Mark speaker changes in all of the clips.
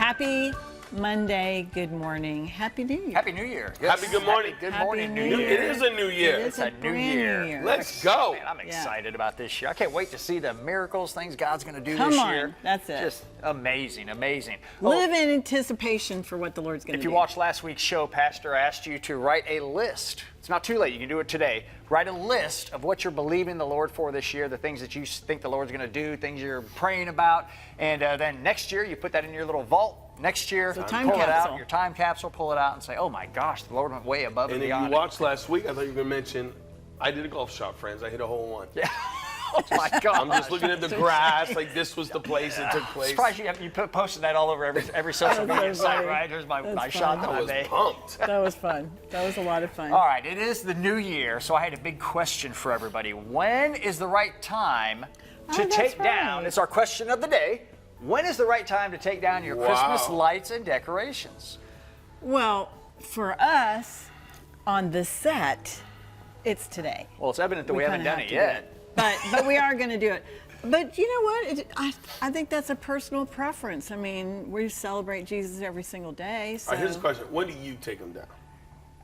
Speaker 1: Happy Monday, good morning. Happy New Year.
Speaker 2: Happy New Year.
Speaker 3: Yes. Happy good morning.
Speaker 2: Good
Speaker 1: Happy
Speaker 2: morning,
Speaker 1: New
Speaker 2: New
Speaker 1: Year.
Speaker 2: Year.
Speaker 3: It is a new year.
Speaker 1: It's a
Speaker 2: new
Speaker 1: brand
Speaker 2: year.
Speaker 1: new year.
Speaker 3: Let's go.
Speaker 2: Man, I'm excited about this year. I can't wait to see the miracles, things God's going to do
Speaker 1: Come
Speaker 2: this
Speaker 1: on,
Speaker 2: year.
Speaker 1: that's it.
Speaker 2: Just amazing, amazing.
Speaker 1: Live in anticipation for what the Lord's going to do.
Speaker 2: If you watched last week's show, Pastor asked you to write a list. It's not too late. You can do it today. Write a list of what you're believing the Lord for this year, the things that you think the Lord's going to do, things you're praying about. And then next year, you put that in your little vault. Next year,
Speaker 1: So time
Speaker 2: pull it
Speaker 1: capsule.
Speaker 2: out, your time capsule, pull it out and say, oh my gosh, the Lord went way above and
Speaker 3: And if
Speaker 2: beyond.
Speaker 3: you watched last week, I thought you were going to mention, I did a golf shot, friends. I hit a hole in one.
Speaker 2: Yeah. Oh my God.
Speaker 3: I'm just looking at the grass like this was the place it took place.
Speaker 2: Surprised you posted that all over every social
Speaker 1: That's
Speaker 2: media
Speaker 1: so
Speaker 2: site,
Speaker 1: funny.
Speaker 2: right? Here's my
Speaker 1: That's
Speaker 2: shot
Speaker 1: fun.
Speaker 2: that
Speaker 3: I
Speaker 2: I
Speaker 3: was
Speaker 2: made.
Speaker 3: pumped.
Speaker 1: That was fun. That was a lot of fun.
Speaker 2: All right, it is the new year, so I had a big question for everybody. When is the right time to
Speaker 1: that's
Speaker 2: take down?
Speaker 1: right.
Speaker 2: It's our question of the day. When is the right time to take down your Christmas lights and decorations?
Speaker 1: Well, for us on the set, it's today.
Speaker 2: Well, it's evident that we haven't
Speaker 1: kinda
Speaker 2: done
Speaker 1: have
Speaker 2: it
Speaker 1: to
Speaker 2: yet.
Speaker 1: do it. But we are going to do it. But you know what? I think that's a personal preference. I mean, we celebrate Jesus every single day. So
Speaker 3: All right, here's a question. When do you take them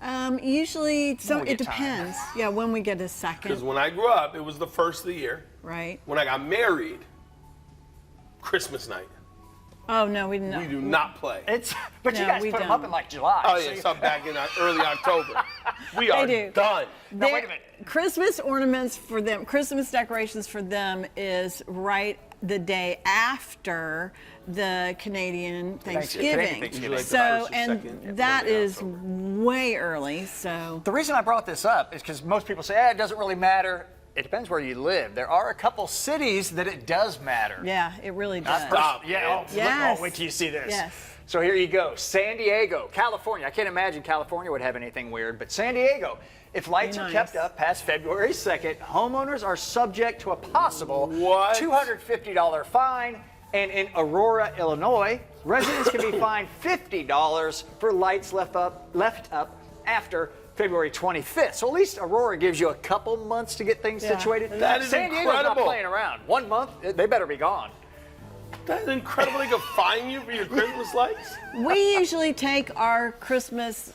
Speaker 3: down?
Speaker 1: usually, so
Speaker 2: When we
Speaker 1: it
Speaker 2: get time.
Speaker 1: depends. Yeah, when we get a
Speaker 3: Because
Speaker 1: second,
Speaker 3: when I grew up, it was the first of the year.
Speaker 1: right?
Speaker 3: When I got married, Christmas night.
Speaker 1: Oh no, we didn't.
Speaker 3: We do not play.
Speaker 2: But you
Speaker 1: No,
Speaker 2: guys
Speaker 1: we
Speaker 2: put them up
Speaker 1: don't.
Speaker 2: in like July.
Speaker 3: Oh,
Speaker 2: so
Speaker 3: yeah,
Speaker 2: you-
Speaker 3: so back in early October. We are
Speaker 1: do.
Speaker 3: done.
Speaker 2: Now, wait a
Speaker 1: Their-
Speaker 2: minute.
Speaker 1: Christmas ornaments for them, Christmas decorations for them is right the day after the Canadian Thanksgiving.
Speaker 2: Canadian Thanksgiving.
Speaker 3: Usually like the
Speaker 1: So,
Speaker 3: first or
Speaker 1: and
Speaker 3: second
Speaker 1: that
Speaker 3: Monday in
Speaker 1: is
Speaker 3: October.
Speaker 1: way early. So,
Speaker 2: The reason I brought this up is because most people say, it doesn't really matter. It depends where you live. There are a couple cities that it does matter.
Speaker 1: yeah, it really does.
Speaker 3: Stop.
Speaker 2: Yeah, oh,
Speaker 1: Yes.
Speaker 2: wait till you see this.
Speaker 1: Yes.
Speaker 2: So here you go. San Diego, California. I can't imagine California would have anything weird, but San Diego, if lights are
Speaker 1: Nice.
Speaker 2: kept up past February 2nd, homeowners are subject to a possible
Speaker 3: What?
Speaker 2: $250 fine. And in Aurora, Illinois, residents can be fined $50 for lights left up after February 25th. So at least Aurora gives you a couple months to get things
Speaker 1: Yeah.
Speaker 2: situated.
Speaker 3: That is
Speaker 2: San Diego's
Speaker 3: incredible.
Speaker 2: not playing around. 1 month, they better be gone.
Speaker 3: That's incredible. They could fine you for your Christmas lights.
Speaker 1: We usually take our Christmas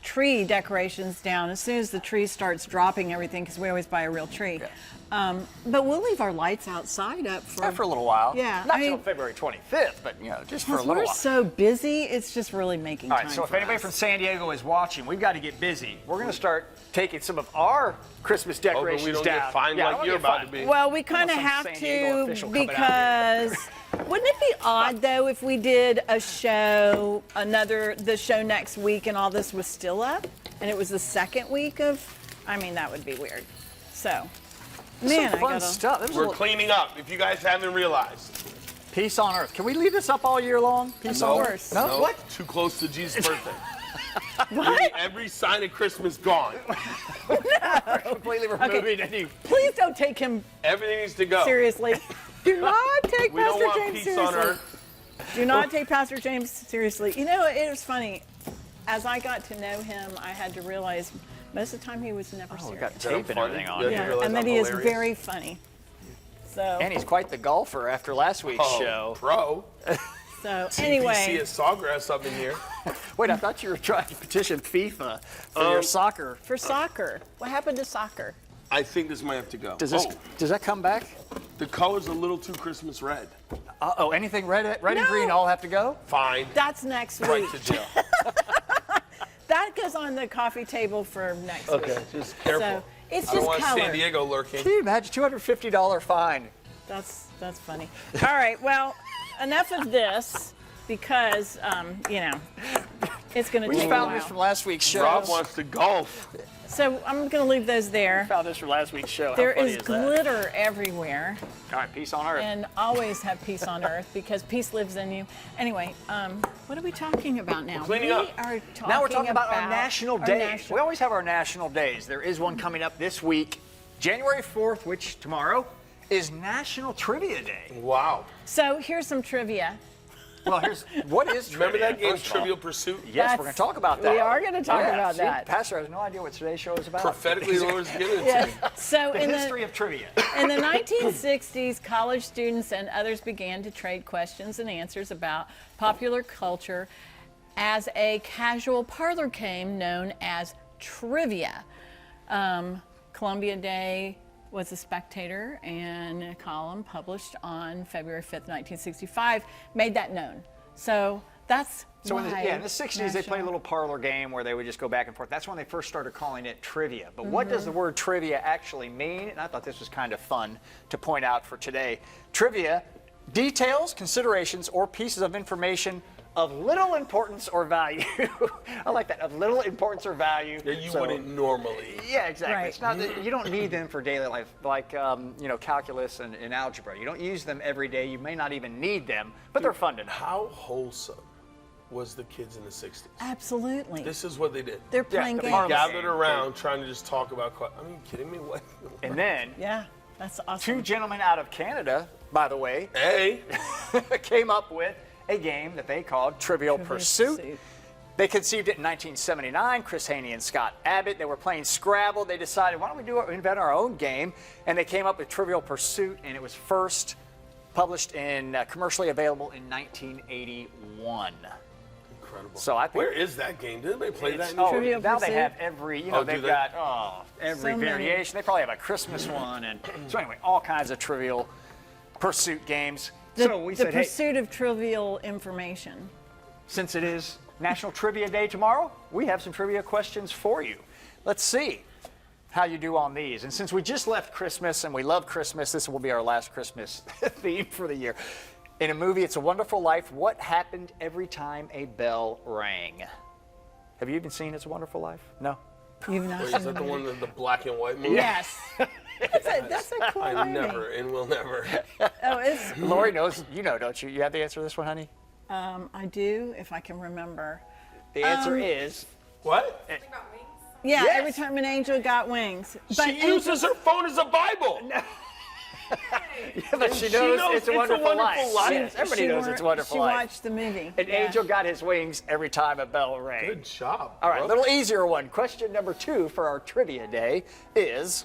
Speaker 1: tree decorations down as soon as the tree starts dropping everything, because we always buy a real tree. But we'll leave our lights outside up
Speaker 2: For a little while.
Speaker 1: Yeah,
Speaker 2: Not
Speaker 1: I
Speaker 2: till
Speaker 1: mean-
Speaker 2: February 25th, but just for a
Speaker 1: Because
Speaker 2: little
Speaker 1: we're
Speaker 2: while.
Speaker 1: so busy, it's just really making
Speaker 2: All
Speaker 1: time
Speaker 2: right, so if
Speaker 1: for
Speaker 2: anybody
Speaker 1: us.
Speaker 2: from San Diego is watching, we've got to get busy. We're going to start taking some of our Christmas
Speaker 3: Hoping
Speaker 2: decorations
Speaker 3: we don't
Speaker 2: down.
Speaker 3: get fined
Speaker 2: Yeah, I
Speaker 3: like
Speaker 2: don't
Speaker 3: you're
Speaker 2: get
Speaker 3: about
Speaker 2: fined.
Speaker 3: to be.
Speaker 1: Well, we kind of
Speaker 2: some
Speaker 1: have
Speaker 2: San Diego
Speaker 1: to
Speaker 2: official coming out here.
Speaker 1: because wouldn't it be odd though if we did a show, the show next week, and all this was still up, and it was the second week of? I mean, that would be weird. So, man,
Speaker 2: Some
Speaker 1: I
Speaker 2: fun
Speaker 1: gotta.
Speaker 2: stuff. This was a
Speaker 3: We're
Speaker 2: little
Speaker 3: cleaning up, if you guys haven't realized.
Speaker 2: peace on earth. Can we leave this up all year long? Peace
Speaker 1: Of
Speaker 2: on earth.
Speaker 1: course.
Speaker 2: No?
Speaker 3: No,
Speaker 2: What?
Speaker 3: Too close to Jesus' birthday.
Speaker 1: What?
Speaker 3: Every sign of Christmas gone.
Speaker 2: Completely removing any.
Speaker 1: Please don't take him
Speaker 3: Everything needs to go.
Speaker 1: seriously. Do not take
Speaker 3: We don't
Speaker 1: Pastor
Speaker 3: want
Speaker 1: James
Speaker 3: peace
Speaker 1: seriously.
Speaker 3: on earth.
Speaker 1: Do not take Pastor James seriously. You know, it was funny. As I got to know him, I had to realize most of the time he was never
Speaker 2: Oh, we
Speaker 1: serious.
Speaker 2: got
Speaker 3: that
Speaker 2: tape and
Speaker 3: funny?
Speaker 2: everything on
Speaker 3: Yeah.
Speaker 2: here.
Speaker 1: Yeah,
Speaker 3: realize
Speaker 1: and that
Speaker 3: I'm
Speaker 1: he is
Speaker 3: hilarious?
Speaker 1: very funny. So,
Speaker 2: And he's quite the golfer after last week's
Speaker 3: Oh,
Speaker 2: show.
Speaker 3: pro.
Speaker 1: so
Speaker 3: TPC
Speaker 1: anyway,
Speaker 3: at Sawgrass up in here.
Speaker 2: Wait, I thought you were trying to petition FIFA for your soccer.
Speaker 1: for soccer, what happened to soccer?
Speaker 3: I think this might have to go.
Speaker 2: Does that come back?
Speaker 3: The color's a little too Christmas red.
Speaker 2: Uh-oh, anything red and
Speaker 1: No.
Speaker 2: green all have to go?
Speaker 3: Fine.
Speaker 1: That's next
Speaker 3: Right
Speaker 1: week.
Speaker 3: to jail.
Speaker 1: That goes on the coffee table for next week.
Speaker 3: Okay, just careful.
Speaker 1: So it's
Speaker 3: I don't
Speaker 1: just
Speaker 3: want
Speaker 1: color.
Speaker 3: San Diego lurking.
Speaker 2: Can you imagine $250 fine?
Speaker 1: That's funny. All right, well, enough of this because it's going to
Speaker 2: We
Speaker 1: take
Speaker 2: just
Speaker 1: a
Speaker 2: found this
Speaker 1: while.
Speaker 2: from last week's show.
Speaker 3: Rob wants to golf.
Speaker 1: So I'm going to leave those there.
Speaker 2: Found this from last week's show. How
Speaker 1: There
Speaker 2: funny
Speaker 1: is
Speaker 2: that?
Speaker 1: glitter everywhere,
Speaker 2: All right, peace on earth.
Speaker 1: and always have peace on earth because peace lives in you. Anyway, what are we talking about now?
Speaker 3: cleaning
Speaker 1: we
Speaker 3: up.
Speaker 1: are talking
Speaker 2: Now we're talking about our national
Speaker 1: our
Speaker 2: days.
Speaker 1: national-
Speaker 2: We always have our national days. There is one coming up this week, January 4th, which tomorrow is National Trivia Day.
Speaker 3: Wow.
Speaker 1: So here's some trivia.
Speaker 2: Well, what is trivia?
Speaker 3: Remember that game,
Speaker 2: first of all?
Speaker 3: Trivial Pursuit?
Speaker 2: Yes, we're going to talk about that.
Speaker 1: We are going to talk about
Speaker 2: See,
Speaker 1: that.
Speaker 2: Pastor has no idea what today's show is about.
Speaker 3: Prophetically, the Lord's given it to
Speaker 1: Yes.
Speaker 3: me.
Speaker 1: So
Speaker 2: The
Speaker 1: in
Speaker 2: history of trivia.
Speaker 1: In the 1960s, college students and others began to trade questions and answers about popular culture as a casual parlor game known as trivia. Columbia Day was a Spectator, and a column published on February 5th, 1965 made that known. So that's
Speaker 2: So in
Speaker 1: why
Speaker 2: the 60s, they played a little parlor game where they would just go back and forth. That's when they first started calling it trivia. But what does the word trivia actually mean? And I thought this was kind of fun to point out for today. Trivia, details, considerations, or pieces of information of little importance or value. I like that, of little importance or value.
Speaker 3: That you wouldn't normally.
Speaker 2: Yeah, exactly.
Speaker 1: Right.
Speaker 2: It's not that you don't need them for daily life, like calculus and algebra. You don't use them every day. You may not even need them, but they're fun to know.
Speaker 3: How wholesome was the kids in the 60s?
Speaker 1: Absolutely.
Speaker 3: This is what they did.
Speaker 1: They're playing
Speaker 2: the
Speaker 1: games.
Speaker 2: parlor
Speaker 3: Gathered around trying to just talk about. I mean, you kidding me? What?
Speaker 2: And then
Speaker 1: Yeah, that's awesome.
Speaker 2: two gentlemen out of Canada, by the way,
Speaker 3: Hey,
Speaker 2: came up with a game that they called Trivial Pursuit. They conceived it in 1979, Chris Haney and Scott Abbott. They were playing Scrabble. They decided, why don't we invent our own game? And they came up with Trivial Pursuit, and it was first published in commercially available in 1981.
Speaker 3: incredible.
Speaker 2: So I think
Speaker 3: where is that game? Did anybody play that?
Speaker 1: Trivial
Speaker 2: now they
Speaker 1: Pursuit?
Speaker 2: have every,
Speaker 3: Oh, do
Speaker 2: they've
Speaker 3: they?
Speaker 2: got every
Speaker 1: So many.
Speaker 2: variation. They probably have a Christmas one, and so anyway, all kinds of Trivial Pursuit games. So we
Speaker 1: The
Speaker 2: said, hey,
Speaker 1: pursuit of trivial information.
Speaker 2: since it is National Trivia Day tomorrow, we have some trivia questions for you. Let's see how you do on these. And since we just left Christmas and we love Christmas, this will be our last Christmas theme for the year. In a movie, It's a Wonderful Life, what happened every time a bell rang? Have you even seen It's a Wonderful Life? No?
Speaker 1: You've not
Speaker 3: Wait,
Speaker 1: seen
Speaker 3: is that the
Speaker 1: it.
Speaker 3: one, the black and white movie?
Speaker 1: Yes. That's a cool
Speaker 3: I
Speaker 1: movie.
Speaker 3: never and will never.
Speaker 1: Oh, it's.
Speaker 2: Lori knows, you know, don't you? You have the answer to this one, honey?
Speaker 1: I do, if I can remember.
Speaker 2: The answer is...
Speaker 3: What?
Speaker 1: Yeah,
Speaker 2: Yes.
Speaker 1: every time an angel got wings.
Speaker 3: She uses her phone as a Bible.
Speaker 2: Yeah, but she knows It's a Wonderful Life. Yes, everybody knows It's a Wonderful
Speaker 1: She
Speaker 2: Life.
Speaker 1: watched the movie.
Speaker 2: An
Speaker 1: Yeah.
Speaker 2: angel got his wings every time a bell rang.
Speaker 3: Good job.
Speaker 2: All right, a
Speaker 3: bro.
Speaker 2: little easier one. Question number 2 for our trivia day is,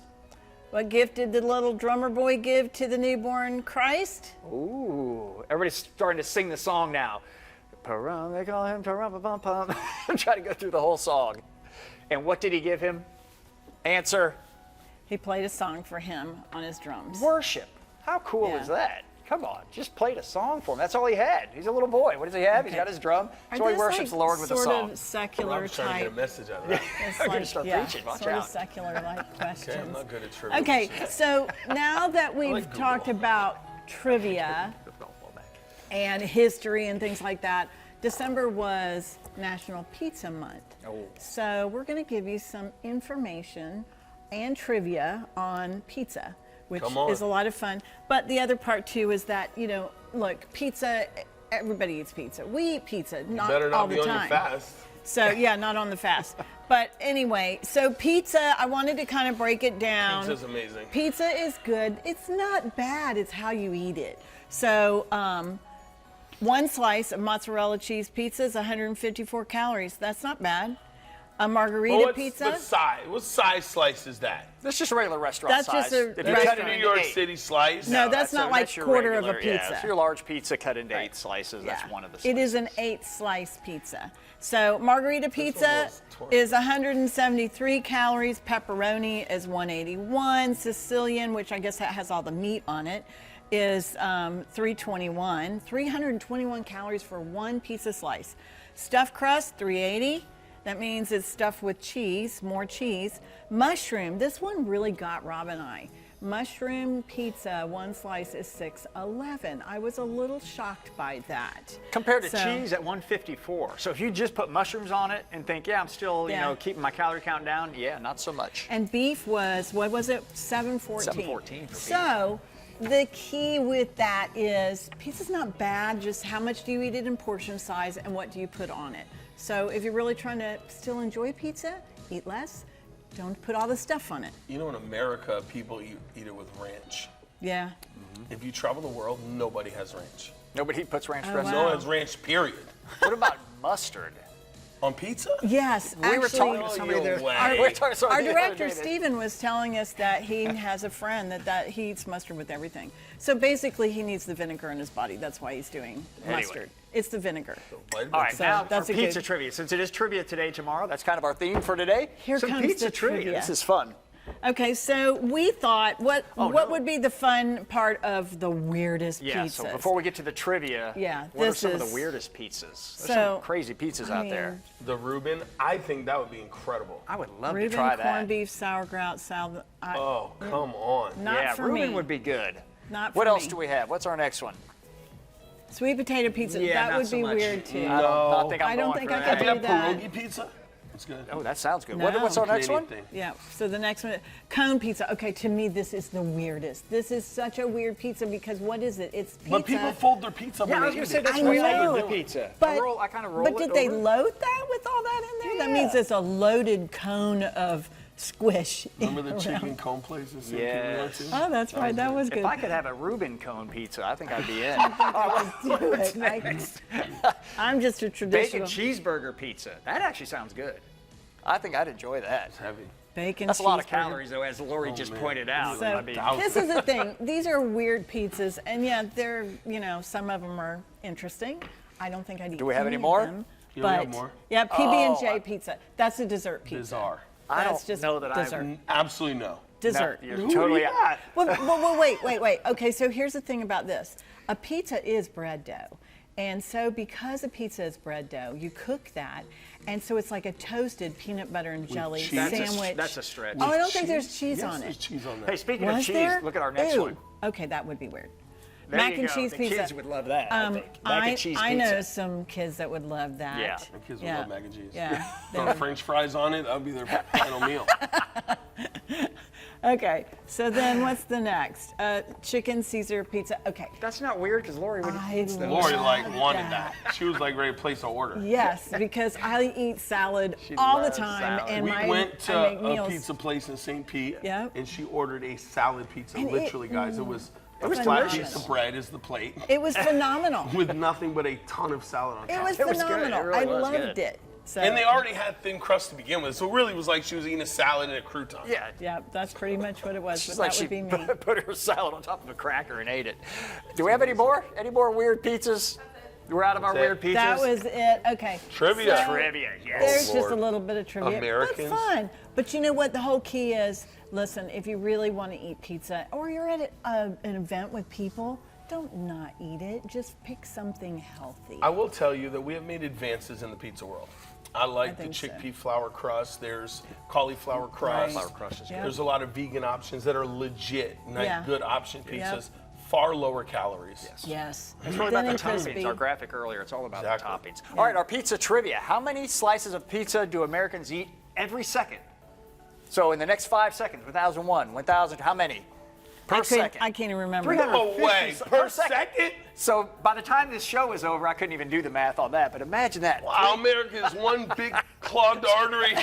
Speaker 1: What gift did the little drummer boy give to the newborn Christ?
Speaker 2: ooh, everybody's starting to sing the song now. Parum, they call him Parum-pa-pum-pum. I'm trying to go through the whole song. And what did he give him? Answer,
Speaker 1: He played a song for him on his drums.
Speaker 2: worship. How cool
Speaker 1: Yeah.
Speaker 2: is that? Come on, just played a song for him. That's all he had. He's a little boy. What does he have? He's got his drum.
Speaker 1: Are
Speaker 2: So he
Speaker 1: those,
Speaker 2: worships
Speaker 1: like,
Speaker 2: the Lord with a
Speaker 1: sort
Speaker 2: song.
Speaker 1: of secular
Speaker 3: I'm trying to get
Speaker 1: type.
Speaker 3: a message out of that.
Speaker 1: It's
Speaker 2: You're gonna start preaching, watch
Speaker 1: sort
Speaker 2: out.
Speaker 1: of secular like questions.
Speaker 3: Okay, I'm not good at trivia.
Speaker 1: Okay, so now that we've
Speaker 3: like Google.
Speaker 1: talked about trivia and history and things like that, December was National Pizza Month.
Speaker 2: Oh.
Speaker 1: So we're going to give you some information and trivia on pizza, which
Speaker 3: Come on.
Speaker 1: is a lot of fun. But the other part too is that, look, pizza, everybody eats pizza. We eat pizza, not
Speaker 3: Better
Speaker 1: all
Speaker 3: not be
Speaker 1: the
Speaker 3: on
Speaker 1: time.
Speaker 3: your fast.
Speaker 1: So yeah, not on the fast. But anyway, so pizza, I wanted to kind of break it down.
Speaker 3: Pizza's amazing.
Speaker 1: Pizza is good. It's not bad. It's how you eat it. So one slice of mozzarella cheese pizza is 154 calories. That's not bad. A margarita
Speaker 3: Well,
Speaker 1: pizza.
Speaker 3: What size slice is that?
Speaker 2: That's just a regular restaurant
Speaker 1: That's
Speaker 2: size.
Speaker 1: just a
Speaker 2: If you cut it
Speaker 1: restaurant.
Speaker 2: into
Speaker 3: New York
Speaker 2: 8.
Speaker 3: City slice?
Speaker 1: No, that's not like
Speaker 2: your
Speaker 1: quarter of a
Speaker 2: regular, yeah,
Speaker 1: pizza.
Speaker 2: if your large pizza cut into 8 slices, that's one of the slices.
Speaker 1: It is an 8-slice pizza. So margarita pizza
Speaker 3: was 20.
Speaker 1: is 173 calories. Pepperoni is 181. Sicilian, which I guess that has all the meat on it, is 321. 321 calories for one pizza slice. Stuffed crust, 380. That means it's stuffed with cheese, more cheese. Mushroom, this one really got Rob and I. Mushroom pizza, one slice is 611. I was a little shocked by that.
Speaker 2: Compared to
Speaker 1: So-
Speaker 2: cheese at 154. So if you just put mushrooms on it and think, yeah, I'm still,
Speaker 1: Yeah.
Speaker 2: keeping my calorie count down, yeah, not so much.
Speaker 1: And beef was, what was it, 714?
Speaker 2: 714 for beef.
Speaker 1: So the key with that is pizza's not bad, just how much do you eat it in portion size and what do you put on it. So if you're really trying to still enjoy pizza, eat less, don't put all the stuff on it.
Speaker 3: You know, in America, people eat it with ranch.
Speaker 1: Yeah.
Speaker 3: If you travel the world, nobody has ranch.
Speaker 2: Nobody puts ranch dressing
Speaker 3: No
Speaker 1: wow.
Speaker 3: one has ranch, period.
Speaker 2: What about mustard?
Speaker 3: On pizza?
Speaker 1: Yes,
Speaker 2: We were
Speaker 1: actually,
Speaker 2: talking to somebody there.
Speaker 3: way.
Speaker 2: We were talking to somebody
Speaker 1: our
Speaker 2: the other
Speaker 1: director
Speaker 2: day that-
Speaker 1: Stephen was telling us that he has a friend that he eats mustard with everything. So basically, he needs the vinegar in his body. That's why he's doing
Speaker 2: Anyway.
Speaker 1: mustard. It's the vinegar.
Speaker 2: All right,
Speaker 1: So
Speaker 2: now
Speaker 1: that's
Speaker 2: for
Speaker 1: a
Speaker 2: pizza
Speaker 1: good-
Speaker 2: trivia. Since it is trivia today, tomorrow, that's kind of our theme for today.
Speaker 1: Here
Speaker 2: Some
Speaker 1: comes
Speaker 2: pizza
Speaker 1: the trivia.
Speaker 2: This is fun.
Speaker 1: Okay, so we thought, what
Speaker 2: no.
Speaker 1: would be the fun part of the weirdest
Speaker 2: Yeah,
Speaker 1: pizzas?
Speaker 2: so before we get to the trivia,
Speaker 1: Yeah,
Speaker 2: what are
Speaker 1: this
Speaker 2: some of
Speaker 1: is-
Speaker 2: the weirdest pizzas? There's
Speaker 1: So,
Speaker 2: some crazy pizzas
Speaker 1: I
Speaker 2: out there.
Speaker 1: mean,
Speaker 3: The Reuben, I think that would be incredible.
Speaker 2: I would love
Speaker 1: Reuben,
Speaker 2: to try
Speaker 1: corned
Speaker 2: that.
Speaker 1: beef, sauerkraut, salad.
Speaker 3: Oh, come on.
Speaker 1: Not
Speaker 2: Yeah,
Speaker 1: for
Speaker 2: Reuben
Speaker 1: me.
Speaker 2: would be good.
Speaker 1: Not
Speaker 2: What
Speaker 1: for
Speaker 2: else
Speaker 1: me.
Speaker 2: do we have? What's our next one?
Speaker 1: Sweet potato pizza.
Speaker 2: Yeah,
Speaker 1: that
Speaker 2: not
Speaker 1: would
Speaker 2: so
Speaker 1: be
Speaker 2: much.
Speaker 1: weird too.
Speaker 2: I don't think I'm
Speaker 1: I don't
Speaker 2: going
Speaker 1: think
Speaker 2: for
Speaker 1: I
Speaker 2: that.
Speaker 1: could
Speaker 3: Have you
Speaker 1: do
Speaker 3: had
Speaker 1: that.
Speaker 3: pierogi pizza? It's good.
Speaker 2: Oh, that sounds good.
Speaker 1: No.
Speaker 2: What's our next
Speaker 3: Canadian
Speaker 2: one?
Speaker 3: thing.
Speaker 1: Yeah. So the next one, cone pizza. Okay, to me this is the weirdest. This is such a weird pizza because what is it? It's pizza.
Speaker 3: But people fold their pizza
Speaker 2: Yeah, I
Speaker 3: when
Speaker 2: was
Speaker 3: they
Speaker 2: going
Speaker 3: eat
Speaker 2: to say
Speaker 3: it.
Speaker 2: that's
Speaker 1: I
Speaker 2: the way I
Speaker 1: know,
Speaker 2: eat the pizza.
Speaker 1: But,
Speaker 2: I kind of roll
Speaker 1: but
Speaker 2: it
Speaker 1: did they
Speaker 2: over.
Speaker 1: load that with all that in there? That means
Speaker 2: Yeah.
Speaker 1: it's a loaded cone of squish.
Speaker 3: Remember the
Speaker 1: around.
Speaker 3: chicken cone place in St. Pete we went
Speaker 2: Yes.
Speaker 3: to?
Speaker 1: Oh, that's right. That was good.
Speaker 2: If I could have a Reuben cone pizza, I think I'd be in.
Speaker 1: do it. I'm just a
Speaker 2: Bacon
Speaker 1: traditional
Speaker 2: cheeseburger pizza. That actually sounds good. I think I'd enjoy that.
Speaker 3: It's heavy.
Speaker 1: bacon.
Speaker 2: That's a lot of
Speaker 1: cheeseburger.
Speaker 2: calories, though, as Lori just
Speaker 3: man.
Speaker 2: pointed out.
Speaker 1: So
Speaker 2: I mean,
Speaker 1: this is the thing. These are weird pizzas, and yeah, they're some of them are interesting. I don't think I'd eat.
Speaker 2: Do we have any
Speaker 1: of
Speaker 2: more?
Speaker 1: them,
Speaker 3: Yeah, we
Speaker 1: but
Speaker 3: have more.
Speaker 1: yeah, PB&J
Speaker 2: Oh,
Speaker 1: pizza. That's a dessert pizza.
Speaker 3: Bizarre.
Speaker 2: I
Speaker 1: That's
Speaker 2: don't
Speaker 1: just
Speaker 2: know that
Speaker 1: dessert.
Speaker 3: Absolutely no.
Speaker 1: Dessert.
Speaker 2: No, you're
Speaker 3: Who
Speaker 2: totally
Speaker 3: do you got?
Speaker 1: Well, wait. Okay, so here's the thing about this. A pizza is bread dough. And so because a pizza is bread dough, you cook that. And so it's like a toasted peanut butter and jelly
Speaker 3: cheese.
Speaker 1: sandwich.
Speaker 2: That's a stretch.
Speaker 1: Oh, I don't think there's cheese
Speaker 3: Yes,
Speaker 1: on
Speaker 3: there's
Speaker 1: it.
Speaker 3: cheese on that.
Speaker 2: Hey, speaking of
Speaker 1: Was
Speaker 2: cheese,
Speaker 1: there?
Speaker 2: look at our next
Speaker 1: Ew.
Speaker 2: one.
Speaker 1: Okay, that would be weird.
Speaker 2: There
Speaker 1: Mac
Speaker 2: you
Speaker 1: and
Speaker 2: go.
Speaker 1: cheese
Speaker 2: the
Speaker 1: pizza.
Speaker 2: kids would love that, I think. Mac and cheese
Speaker 1: I
Speaker 2: pizza.
Speaker 1: know some kids that would love that.
Speaker 2: Yeah.
Speaker 3: The kids would
Speaker 1: Yeah.
Speaker 3: love mac and cheese.
Speaker 1: Yeah. they
Speaker 3: Throw
Speaker 1: would.
Speaker 3: French fries on it, that would be their final meal.
Speaker 1: Okay, so then what's the next? Chicken Caesar pizza. Okay.
Speaker 2: That's not weird because Lori would
Speaker 1: I
Speaker 2: eat those.
Speaker 3: Lori
Speaker 1: love
Speaker 3: wanted that. She was ready to place an order.
Speaker 1: Yes, because I eat salad all the
Speaker 2: loves
Speaker 1: time,
Speaker 2: salad.
Speaker 1: and
Speaker 3: We
Speaker 1: I
Speaker 3: went to
Speaker 1: make
Speaker 3: a
Speaker 1: meals.
Speaker 3: pizza place in St. Pete,
Speaker 1: Yep.
Speaker 3: and she ordered a salad pizza.
Speaker 1: And
Speaker 3: Literally, guys, it was a
Speaker 1: was
Speaker 3: flat
Speaker 1: delicious.
Speaker 3: piece of bread is the plate,
Speaker 1: It was phenomenal.
Speaker 3: with nothing but a ton of salad on
Speaker 1: It
Speaker 3: top.
Speaker 1: was
Speaker 2: It was good.
Speaker 1: phenomenal.
Speaker 2: It really
Speaker 1: I
Speaker 2: was
Speaker 1: loved
Speaker 2: good.
Speaker 1: it. So,
Speaker 3: And they already had thin crust to begin with, so it really was like she was eating a salad and a crouton.
Speaker 2: Yeah.
Speaker 1: yeah, that's pretty much what it was.
Speaker 2: She's
Speaker 1: But
Speaker 2: like
Speaker 1: that
Speaker 2: she
Speaker 1: would be me.
Speaker 2: put her salad on top of a cracker and ate it. Do we have any more? Any more weird pizzas? We're out of our
Speaker 3: That's it.
Speaker 2: weird pizzas.
Speaker 1: That was it. Okay.
Speaker 3: Trivia.
Speaker 1: So,
Speaker 2: Trivia, yes.
Speaker 1: There's just a
Speaker 3: Lord.
Speaker 1: little bit of trivia.
Speaker 3: Americans.
Speaker 1: That's fun. But you know what? The whole key is, listen, if you really want to eat pizza or you're at an event with people, don't not eat it. Just pick something healthy.
Speaker 3: I will tell you that we have made advances in the pizza world. I like the
Speaker 1: think so.
Speaker 3: chickpea flour crust. There's cauliflower crust.
Speaker 1: Right.
Speaker 2: Flour crust is
Speaker 1: Yeah.
Speaker 3: There's a lot of vegan options that are legit, nice,
Speaker 1: Yeah.
Speaker 3: good option
Speaker 1: Yep.
Speaker 3: pizzas. Far lower calories.
Speaker 1: Yes.
Speaker 2: It's really
Speaker 1: Thin
Speaker 2: about the
Speaker 1: and
Speaker 2: toppings.
Speaker 1: crispy.
Speaker 2: Our graphic earlier, it's all about
Speaker 3: Exactly.
Speaker 2: the toppings. All right, our pizza trivia. How many slices of pizza do Americans eat every second? So in the next 5 seconds, 1001, 1000, how many? Per second.
Speaker 1: I can't even remember.
Speaker 3: No way.
Speaker 2: 350
Speaker 3: Per second?
Speaker 2: So by the time this show is over, I couldn't even do the math on that, but imagine that.
Speaker 3: Wow, America is one big clogged artery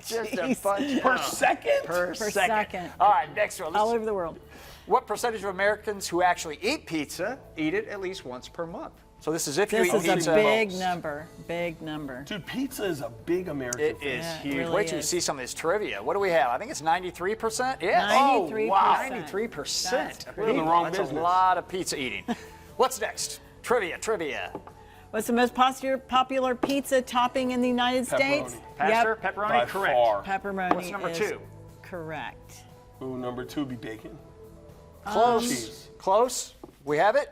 Speaker 2: Just a
Speaker 1: Jeez.
Speaker 2: bunch
Speaker 3: per second?
Speaker 2: per
Speaker 1: Per
Speaker 2: second.
Speaker 1: second.
Speaker 2: All right, next one.
Speaker 1: All over the world.
Speaker 2: What percentage of Americans who actually eat pizza eat it at least once per month? So this is if you
Speaker 1: This
Speaker 2: eat
Speaker 1: is
Speaker 2: pizza.
Speaker 1: a big number. Big number.
Speaker 3: Dude, pizza is a big American
Speaker 2: It
Speaker 3: thing.
Speaker 2: is
Speaker 1: Yeah, it
Speaker 2: huge.
Speaker 1: really
Speaker 2: Wait till you
Speaker 1: is.
Speaker 2: see some of this trivia. What do we have? I think it's 93%. Yeah.
Speaker 1: 93%.
Speaker 2: Oh, wow.
Speaker 1: That's
Speaker 2: 93%.
Speaker 1: crazy.
Speaker 3: We're in the wrong
Speaker 2: That's
Speaker 3: business.
Speaker 2: a lot of pizza eating. What's next? Trivia.
Speaker 1: What's the most popular pizza topping in the United States?
Speaker 2: Pastor,
Speaker 1: Yep.
Speaker 2: pepperoni,
Speaker 3: By
Speaker 2: correct.
Speaker 3: far.
Speaker 1: Pepperoni
Speaker 2: What's number
Speaker 1: is
Speaker 2: 2?
Speaker 1: correct.
Speaker 3: Ooh, number 2 would be bacon.
Speaker 2: Close.
Speaker 3: Cheese.
Speaker 2: Close. We have it.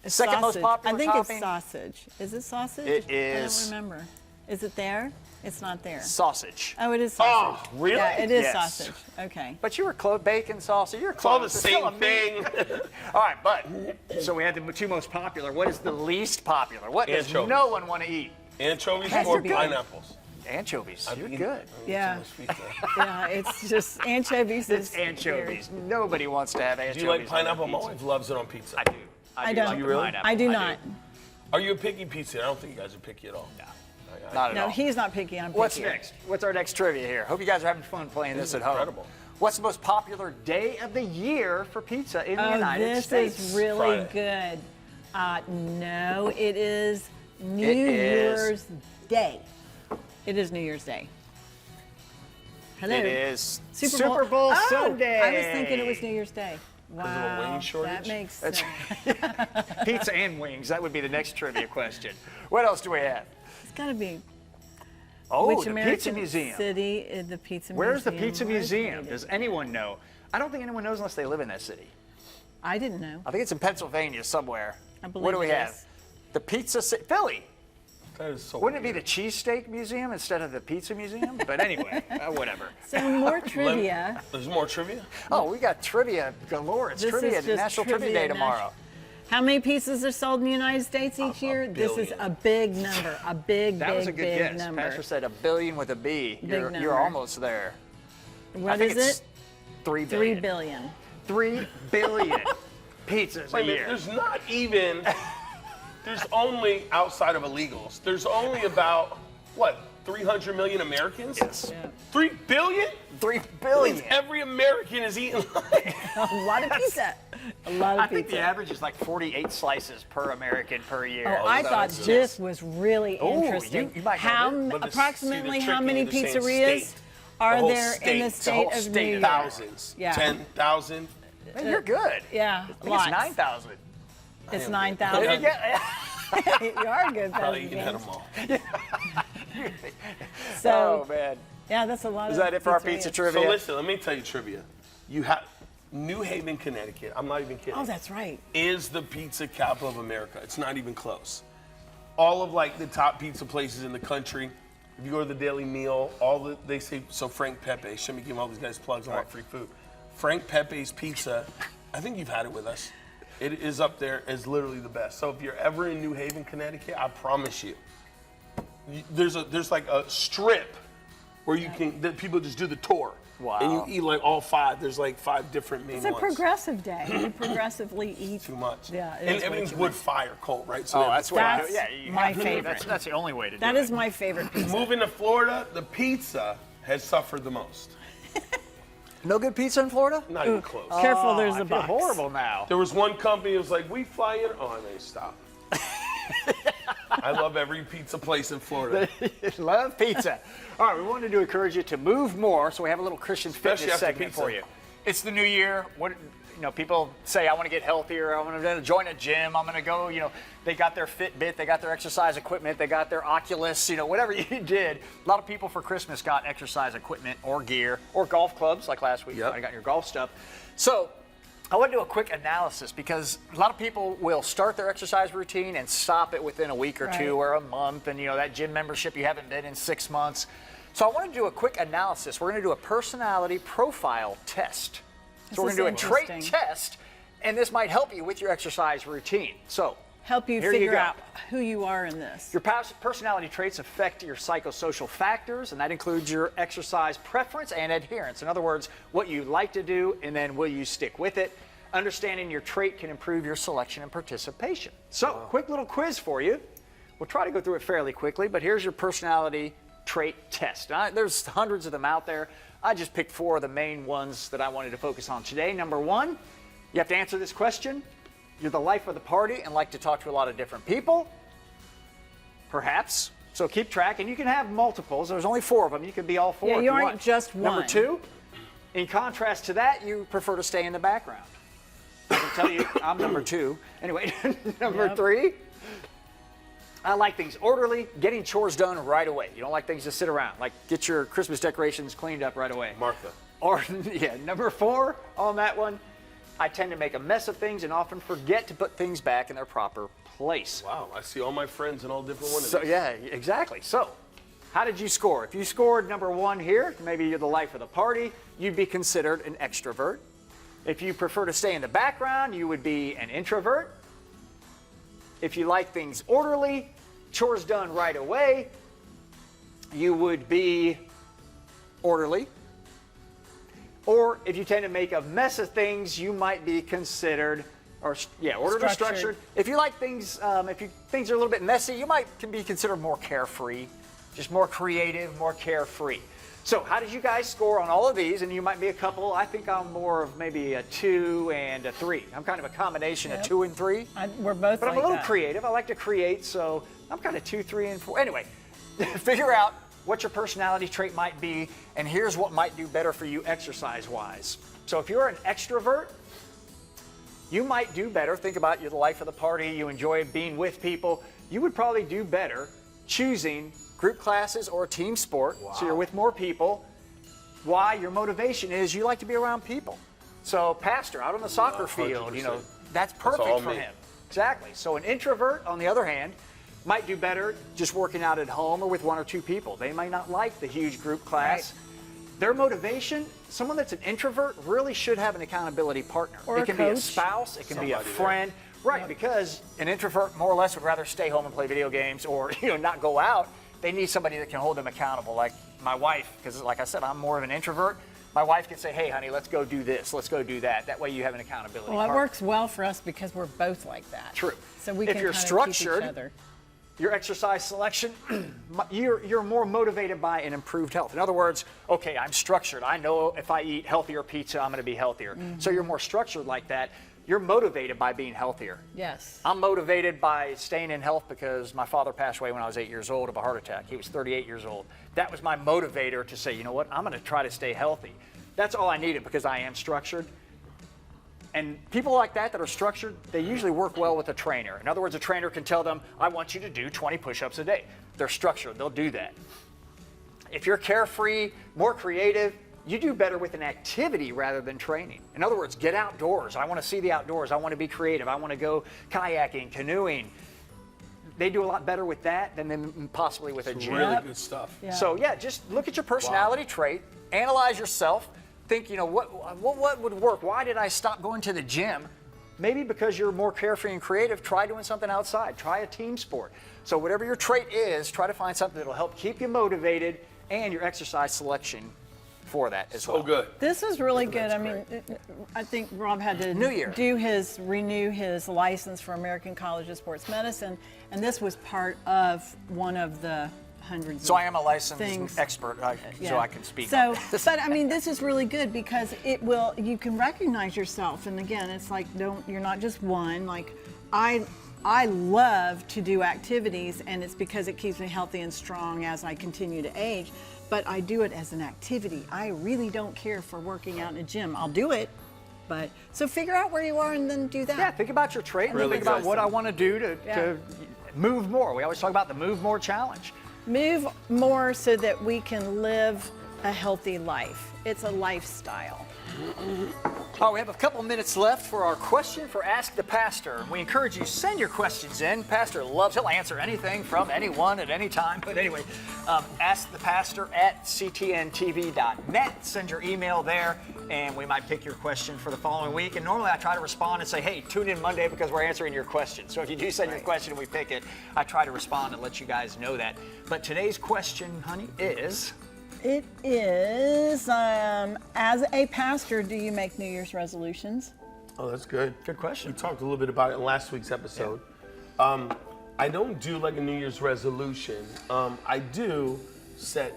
Speaker 2: Second most
Speaker 1: Sausage.
Speaker 2: popular
Speaker 1: I think
Speaker 2: topping.
Speaker 1: it's sausage. Is it sausage?
Speaker 2: It is.
Speaker 1: I don't remember. Is it there? It's not there.
Speaker 2: Sausage.
Speaker 1: Oh, it is sausage.
Speaker 3: Oh, really?
Speaker 1: Yeah, it is
Speaker 2: Yes.
Speaker 1: sausage. Okay.
Speaker 2: But you were close. Bacon, sausage. You're
Speaker 3: It's all the
Speaker 2: close. It's still a
Speaker 3: same
Speaker 2: meat.
Speaker 3: thing.
Speaker 2: All right, but so we had the 2 most popular. What is the least popular? What does
Speaker 3: Anchovies.
Speaker 2: no one want to eat?
Speaker 3: Anchovies
Speaker 1: Has
Speaker 3: or
Speaker 1: to be.
Speaker 3: pineapples?
Speaker 2: Anchovies. You're
Speaker 3: I've eaten-
Speaker 2: good.
Speaker 1: Yeah.
Speaker 3: so much pizza.
Speaker 1: Yeah, it's just anchovies.
Speaker 2: It's
Speaker 1: is
Speaker 2: anchovies. Nobody wants to have anchovies.
Speaker 3: Do you like
Speaker 2: on their
Speaker 3: pineapple? My
Speaker 2: pizza.
Speaker 3: wife loves it on pizza.
Speaker 2: I do.
Speaker 1: I
Speaker 2: do
Speaker 1: don't.
Speaker 2: like
Speaker 1: You
Speaker 2: the
Speaker 3: really?
Speaker 2: pineapple.
Speaker 1: I do not.
Speaker 3: Are you a picky pizza? I don't think you guys are picky at all.
Speaker 2: No,
Speaker 3: I-
Speaker 2: not at
Speaker 1: No,
Speaker 2: all.
Speaker 1: he's not picky. I'm picky.
Speaker 2: What's next? What's our next trivia here? Hope you guys are having fun playing this at home.
Speaker 3: incredible.
Speaker 2: What's the most popular day of the year for pizza in the United States?
Speaker 1: This is really good. No, it is New Year's Day. It is New Year's Day. Hello.
Speaker 2: It is
Speaker 1: Super Bowl
Speaker 2: Sunday.
Speaker 1: I was thinking it was New Year's Day. Wow,
Speaker 3: of a wing shortage?
Speaker 1: that makes sense.
Speaker 2: Pizza and wings. That would be the next trivia question. What else do we have?
Speaker 1: It's got to be.
Speaker 2: Oh,
Speaker 1: Which
Speaker 2: the
Speaker 1: American
Speaker 2: Pizza Museum.
Speaker 1: city is the Pizza
Speaker 2: Where's the
Speaker 1: Museum?
Speaker 2: Pizza Museum? Does anyone know? I don't think anyone knows unless they live in that city.
Speaker 1: I didn't know.
Speaker 2: I think it's in Pennsylvania somewhere.
Speaker 1: I believe
Speaker 2: what do we
Speaker 1: it
Speaker 2: have?
Speaker 1: is.
Speaker 2: The Pizza Philly.
Speaker 3: That is so
Speaker 2: Wouldn't it
Speaker 3: weird.
Speaker 2: be the Cheesesteak Museum instead of the Pizza Museum? But anyway, whatever.
Speaker 1: So more trivia.
Speaker 3: There's more trivia?
Speaker 2: Oh, we got trivia galore. It's
Speaker 1: This
Speaker 2: trivia,
Speaker 1: is just
Speaker 2: National Trivia Day tomorrow.
Speaker 1: How many pizzas are sold in the United States each year? This is
Speaker 3: billion.
Speaker 1: a big number. A big,
Speaker 2: That was a
Speaker 1: big,
Speaker 2: good
Speaker 1: big
Speaker 2: guess.
Speaker 1: number.
Speaker 2: Pastor said $1 billion with a B. You're
Speaker 1: number.
Speaker 2: almost there. I
Speaker 1: What
Speaker 2: think
Speaker 1: is
Speaker 2: it's
Speaker 1: it?
Speaker 2: 3
Speaker 1: 3
Speaker 2: billion.
Speaker 1: billion.
Speaker 2: 3 billion pizzas a
Speaker 3: Wait a minute,
Speaker 2: year.
Speaker 3: there's not even, there's only, outside of illegals, there's only about, what, 300 million Americans?
Speaker 2: Yes.
Speaker 1: Yeah.
Speaker 3: 3 billion?
Speaker 2: 3
Speaker 3: Means
Speaker 2: billion.
Speaker 3: every American is eating like,
Speaker 1: A lot of pizza. A lot of
Speaker 2: I think
Speaker 1: pizza.
Speaker 2: the average is like 48 slices per American per year.
Speaker 1: Oh, I
Speaker 3: that
Speaker 1: thought
Speaker 3: makes sense.
Speaker 1: this was really
Speaker 2: Oh,
Speaker 1: interesting.
Speaker 2: you might know
Speaker 1: how
Speaker 2: this.
Speaker 3: But
Speaker 1: approximately
Speaker 3: see, the
Speaker 1: how
Speaker 3: trick
Speaker 1: many
Speaker 3: is the same
Speaker 1: pizzerias
Speaker 3: state.
Speaker 1: are
Speaker 3: The whole
Speaker 1: there in the
Speaker 3: state. The whole
Speaker 1: state of
Speaker 2: state.
Speaker 1: New York?
Speaker 3: thousands,
Speaker 1: Yeah.
Speaker 3: 10,000.
Speaker 2: Man, you're good.
Speaker 1: Yeah,
Speaker 2: I think
Speaker 1: lots.
Speaker 2: it's 9,000.
Speaker 1: It's
Speaker 3: am
Speaker 1: 9,000.
Speaker 3: good.
Speaker 1: You are good,
Speaker 3: Probably
Speaker 1: Pastor
Speaker 3: eating at
Speaker 1: James.
Speaker 3: them all.
Speaker 1: So,
Speaker 2: Oh, man.
Speaker 1: yeah, that's a lot
Speaker 2: Is
Speaker 1: of
Speaker 2: that it for our
Speaker 1: pizzerias.
Speaker 2: pizza trivia?
Speaker 3: So listen, let me tell you trivia. You have New Haven, Connecticut. I'm not even kidding.
Speaker 1: Oh, that's right.
Speaker 3: Is the pizza capital of America. It's not even close. All of like the top pizza places in the country. If you go to the Daily Meal, they say, so Frank Pepe, should be giving all these guys plugs on free food. Frank Pepe's Pizza, I think you've had it with us. It is up there as literally the best. So if you're ever in New Haven, Connecticut, I promise you, there's like a strip where you can, that people just do the tour.
Speaker 2: Wow.
Speaker 3: And you eat like all 5. There's like 5 different main
Speaker 1: It's a
Speaker 3: ones.
Speaker 1: progressive day. You progressively eat.
Speaker 3: Too much.
Speaker 1: Yeah, it
Speaker 3: and
Speaker 1: is way
Speaker 3: everything's
Speaker 1: too
Speaker 3: wood
Speaker 1: much.
Speaker 3: fire cold, right? So
Speaker 2: Oh,
Speaker 3: they're-
Speaker 2: that's what I do.
Speaker 1: That's
Speaker 2: Yeah, you
Speaker 1: my
Speaker 2: have to.
Speaker 1: favorite.
Speaker 2: That's the only way to do
Speaker 1: That
Speaker 2: it.
Speaker 1: is my favorite pizza.
Speaker 3: Moving to Florida, the pizza has suffered the most.
Speaker 2: No good pizza in Florida?
Speaker 3: Not even close.
Speaker 1: Careful, there's
Speaker 2: I
Speaker 1: a
Speaker 2: feel
Speaker 1: box.
Speaker 2: horrible now.
Speaker 3: There was one company that was like, we fly in. Oh, and they stopped. I love every pizza place in Florida.
Speaker 2: Love pizza. All right, we wanted to encourage you to move more, so we have a little Christian
Speaker 3: Especially
Speaker 2: fitness
Speaker 3: after
Speaker 2: segment
Speaker 3: pizza.
Speaker 2: for you. It's the new year. People say, I want to get healthier. I want to join a gym. I'm going to go, they got their Fitbit, they got their exercise equipment, they got their Oculus, whatever you did. A lot of people for Christmas got exercise equipment or gear or golf clubs, like last week.
Speaker 3: Yep.
Speaker 2: I got your golf stuff. So I want to do a quick analysis because a lot of people will start their exercise routine and stop it within a week or two or a month, and that gym membership you haven't been in 6 months. So I want to do a quick analysis. We're going to do a personality profile test. So we're going to do a trait
Speaker 1: interesting.
Speaker 2: test, and this might help you with your exercise routine. So
Speaker 1: Help you
Speaker 2: here you
Speaker 1: figure
Speaker 2: go.
Speaker 1: out who you are in this.
Speaker 2: Your personality traits affect your psychosocial factors, and that includes your exercise preference and adherence. In other words, what you like to do, and then will you stick with it? Understanding your trait can improve your selection and participation. So, quick little quiz for you. We'll try to go through it fairly quickly, but here's your personality trait test. There's hundreds of them out there. I just picked 4 of the main ones that I wanted to focus on today. Number 1, you have to answer this question. You're the life of the party and like to talk to a lot of different people. Perhaps. So keep track, and you can have multiples. There's only 4 of them. You can be all 4
Speaker 1: Yeah,
Speaker 2: if
Speaker 1: you
Speaker 2: you
Speaker 1: aren't
Speaker 2: want.
Speaker 1: just
Speaker 2: Number
Speaker 1: one.
Speaker 2: 2, in contrast to that, you prefer to stay in the background. I can tell you, I'm number 2. Anyway, number
Speaker 1: Yep.
Speaker 2: 3, I like things orderly, getting chores done right away. You don't like things to sit around. Like get your Christmas decorations cleaned up right away.
Speaker 3: Martha.
Speaker 2: Or, number 4 on that one, I tend to make a mess of things and often forget to put things back in their proper place.
Speaker 3: Wow, I see all my friends in all different ones.
Speaker 2: So, yeah, exactly. So, how did you score? If you scored number 1 here, maybe you're the life of the party, you'd be considered an extrovert. If you prefer to stay in the background, you would be an introvert. If you like things orderly, chores done right away, you would be orderly. Or if you tend to make a mess of things, you might be considered, orderly, structured. If you like things, things are a little bit messy, you can be considered more carefree, just more creative, more carefree. So how did you guys score on all of these? And you might be a couple. I think I'm more of maybe a 2 and a 3. I'm kind of a combination of 2 and 3.
Speaker 1: We're both
Speaker 2: But I'm
Speaker 1: like
Speaker 2: a little
Speaker 1: that.
Speaker 2: creative. I like to create, so I'm kind of 2, 3, and 4. Anyway, figure out what your personality trait might be, and here's what might do better for you exercise-wise. So if you're an extrovert, you might do better. Think about your life of the party. You enjoy being with people. You would probably do better choosing group classes or a team sport, so you're with more people. Why? Your motivation is you like to be around people. So pastor out on the soccer field,
Speaker 3: 100%.
Speaker 2: that's
Speaker 3: all
Speaker 2: perfect for
Speaker 3: me.
Speaker 2: him. Exactly. So an introvert, on the other hand, might do better just working out at home or with 1 or 2 people. They might not like the huge group class. Their motivation, someone that's an introvert really should have an accountability partner.
Speaker 1: Or
Speaker 2: it
Speaker 1: a
Speaker 2: can be a
Speaker 1: coach.
Speaker 2: spouse, it can be a
Speaker 3: Somebody there.
Speaker 2: friend. Right, because an introvert more or less would rather stay home and play video games or not go out. They need somebody that can hold them accountable, like my wife, because like I said, I'm more of an introvert. My wife can say, hey, honey, let's go do this, let's go do that. That way you have an accountability
Speaker 1: Well, it
Speaker 2: partner.
Speaker 1: works well for us because we're both like that.
Speaker 2: True.
Speaker 1: So we
Speaker 2: If
Speaker 1: can
Speaker 2: you're
Speaker 1: kind of
Speaker 2: structured,
Speaker 1: keep each other.
Speaker 2: Your exercise selection, you're more motivated by an improved health. In other words, okay, I'm structured. I know if I eat healthier pizza, I'm going to be healthier. So you're more structured like that. You're motivated by being healthier.
Speaker 1: Yes.
Speaker 2: I'm motivated by staying in health because my father passed away when I was 8 years old of a heart attack. He was 38 years old. That was my motivator to say, you know what, I'm going to try to stay healthy. That's all I needed because I am structured. And people like that are structured, they usually work well with a trainer. In other words, a trainer can tell them, I want you to do 20 push-ups a day. They're structured, they'll do that. If you're carefree, more creative, you do better with an activity rather than training. In other words, get outdoors. I want to see the outdoors. I want to be creative. I want to go kayaking, canoeing. They do a lot better with that than possibly with a gym.
Speaker 3: Really good stuff.
Speaker 1: Yeah.
Speaker 2: So yeah, just look at your personality trait, analyze yourself, think, what would work? Why did I stop going to the gym? Maybe because you're more carefree and creative, try doing something outside. Try a team sport. So whatever your trait is, try to find something that'll help keep you motivated and your exercise selection for that as well.
Speaker 3: So good.
Speaker 1: This is really good.
Speaker 3: That's
Speaker 1: I mean, I think Rob had to
Speaker 2: New Year.
Speaker 1: renew his license for American College of Sports Medicine, and this was part of one of the hundreds.
Speaker 2: So
Speaker 1: of
Speaker 2: I am a licensed
Speaker 1: things.
Speaker 2: expert, so
Speaker 1: Yeah.
Speaker 2: I can speak.
Speaker 1: So,
Speaker 2: on this.
Speaker 1: but I mean, this is really good because you can recognize yourself. And again, it's like, you're not just one. Like, I love to do activities, and it's because it keeps me healthy and strong as I continue to age. But I do it as an activity. I really don't care for working out in a gym. I'll do it, but so figure out where you are and then do that.
Speaker 2: Yeah, think about your trait and
Speaker 3: Really
Speaker 2: think about
Speaker 3: good.
Speaker 2: what I want to do to move more. We always talk about the move more challenge.
Speaker 1: Move more so that we can live a healthy life. It's a lifestyle.
Speaker 2: Oh, we have a couple minutes left for our question for Ask the Pastor. We encourage you, send your questions in. Pastor he'll answer anything from anyone at any time. But anyway, ask the pastor at ctntv.net. Send your email there, and we might pick your question for the following week. And normally I try to respond and say, hey, tune in Monday because we're answering your question. So if you do send your question and we pick it, I try to respond and let you guys know that. But today's question, honey, is...
Speaker 1: It is, as a pastor, do you make New Year's resolutions?
Speaker 3: Oh, that's good.
Speaker 2: Good question.
Speaker 3: We talked a little bit about it in last week's episode. I don't do like a New Year's resolution. I do set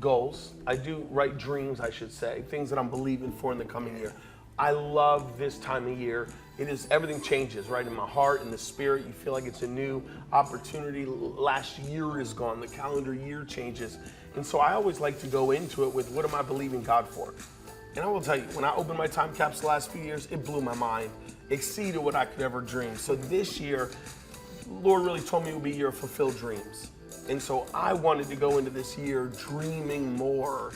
Speaker 3: goals. I do write dreams, I should say, things that I'm believing for in the coming year. I love this time of year. Everything changes, right? In my heart, in the spirit, you feel like it's a new opportunity. Last year is gone, the calendar year changes. And so I always like to go into it with, what am I believing God for? And I will tell you, when I opened my time capsule the last few years, it blew my mind, exceeded what I could ever dream. So this year, Lord really told me it would be a year of fulfilled dreams. And so I wanted to go into this year dreaming more.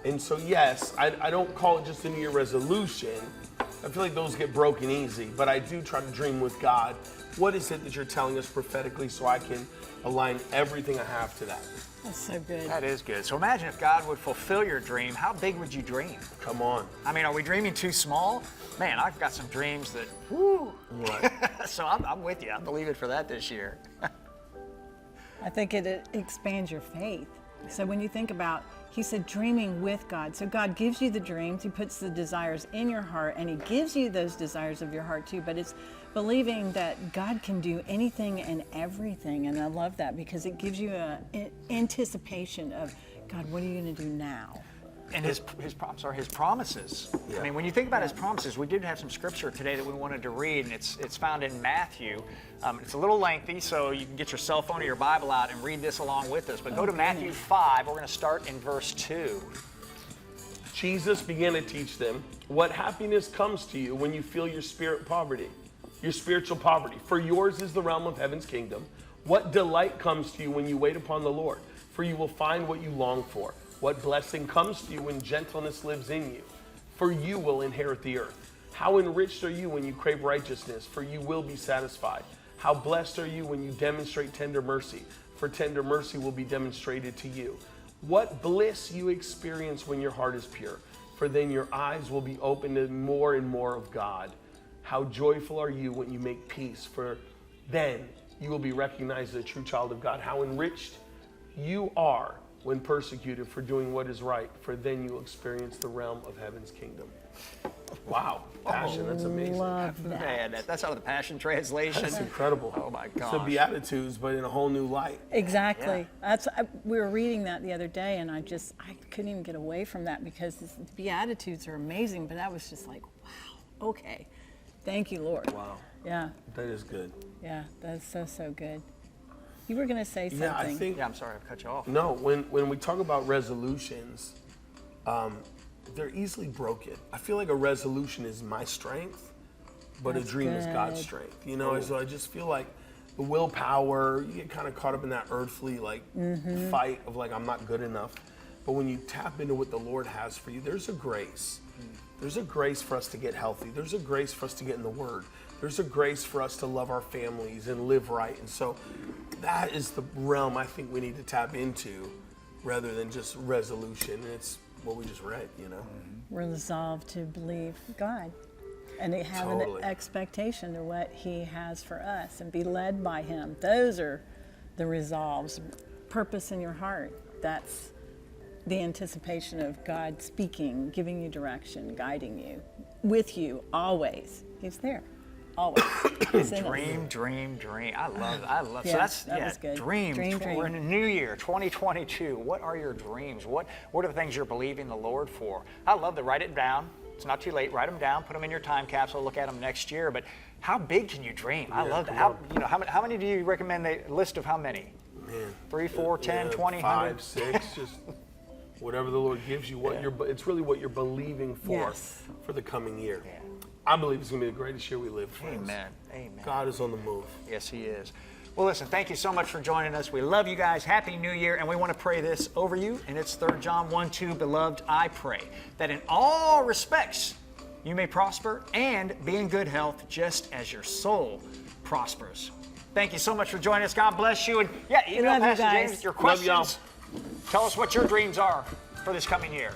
Speaker 3: And so yes, I don't call it just a New Year resolution. I feel like those get broken easy, but I do try to dream with God. What is it that you're telling us prophetically so I can align everything I have to that?
Speaker 1: That's so good.
Speaker 2: That is good. So imagine if God would fulfill your dream, how big would you dream?
Speaker 3: Come on.
Speaker 2: I mean, are we dreaming too small? Man, I've got some dreams that, whoo.
Speaker 3: Right.
Speaker 2: So I'm with you. I'm believing for that this year.
Speaker 1: I think it expands your faith. So when you think about, he said dreaming with God. So God gives you the dreams, he puts the desires in your heart, and he gives you those desires of your heart too. But it's believing that God can do anything and everything. And I love that because it gives you an anticipation of God, what are you going to do now?
Speaker 2: And his promises.
Speaker 3: Yeah.
Speaker 2: I mean, when you think about his promises, we did have some scripture today that we wanted to read, and it's found in Matthew. It's a little lengthy, so you can get your cell phone or your Bible out and read this along with us. But go to Matthew 5. We're going to start in verse 2.
Speaker 3: Jesus began to teach them, what happiness comes to you when you feel your spiritual poverty. For yours is the realm of heaven's kingdom. What delight comes to you when you wait upon the Lord? For you will find what you long for. What blessing comes to you when gentleness lives in you? For you will inherit the earth. How enriched are you when you crave righteousness? For you will be satisfied. How blessed are you when you demonstrate tender mercy? For tender mercy will be demonstrated to you. What bliss you experience when your heart is pure? For then your eyes will be opened to more and more of God. How joyful are you when you make peace? For then you will be recognized as a true child of God. How enriched you are when persecuted for doing what is right, for then you will experience the realm of heaven's kingdom. Wow, Passion, that's amazing.
Speaker 1: Love that.
Speaker 2: Man, that's out of the Passion Translation.
Speaker 3: That's incredible.
Speaker 2: Oh my gosh.
Speaker 3: It's the Beatitudes, but in a whole new light.
Speaker 1: Exactly. We were reading that the other day, and I couldn't even get away from that because the Beatitudes are amazing, but I was just like, wow, okay. Thank you, Lord.
Speaker 3: Wow.
Speaker 1: Yeah,
Speaker 3: That is good.
Speaker 1: yeah, that's so good. You were going to say something.
Speaker 3: Yeah, I think.
Speaker 2: Yeah, I'm sorry, I've cut you off.
Speaker 3: No, when we talk about resolutions, they're easily broken. I feel like a resolution is my strength, but
Speaker 1: That's
Speaker 3: a dream is God's
Speaker 1: good.
Speaker 3: strength. You know, so I just feel like the willpower, you get kind of caught up in that earthly fight of like, I'm not good enough. But when you tap into what the Lord has for you, there's a grace. There's a grace for us to get healthy. There's a grace for us to get in the Word. There's a grace for us to love our families and live right. And so that is the realm I think we need to tap into rather than just resolution. And it's what we just read, you know?
Speaker 1: We're resolved to believe God and to have
Speaker 3: Totally.
Speaker 1: an expectation to what He has for us and be led by Him. Those are the resolves. Purpose in your heart. That's the anticipation of God speaking, giving you direction, guiding you, with you always. He's there, always. He's in us.
Speaker 2: Dream. I love.
Speaker 1: Yeah,
Speaker 2: So that's
Speaker 1: that was good.
Speaker 2: Dreams.
Speaker 1: Dream.
Speaker 2: We're in a new year, 2022. What are your dreams? What are the things you're believing the Lord for? I love to write it down. It's not too late. Write them down. Put them in your time capsule. Look at them next year. But how big can you dream? I love that. How many do you recommend? A list of how many?
Speaker 3: Man.
Speaker 2: 3, 4, 10, 20, 100?
Speaker 3: 5, 6, just whatever the Lord gives you. It's really what you're believing for
Speaker 1: Yes.
Speaker 3: for the coming year.
Speaker 2: Yeah.
Speaker 3: I believe it's going to be the greatest year we live, friends.
Speaker 2: Amen.
Speaker 3: God is on the move.
Speaker 2: Yes, He is. Well, listen, thank you so much for joining us. We love you guys. Happy New Year. And we want to pray this over you. And it's 3 John 1:2. Beloved, I pray that in all respects you may prosper and be in good health just as your soul prospers. Thank you so much for joining us. God bless you. And email
Speaker 1: love you
Speaker 2: Pastor
Speaker 1: guys.
Speaker 2: James your
Speaker 3: Love y'all.
Speaker 2: questions. Tell us what your dreams are for this coming year.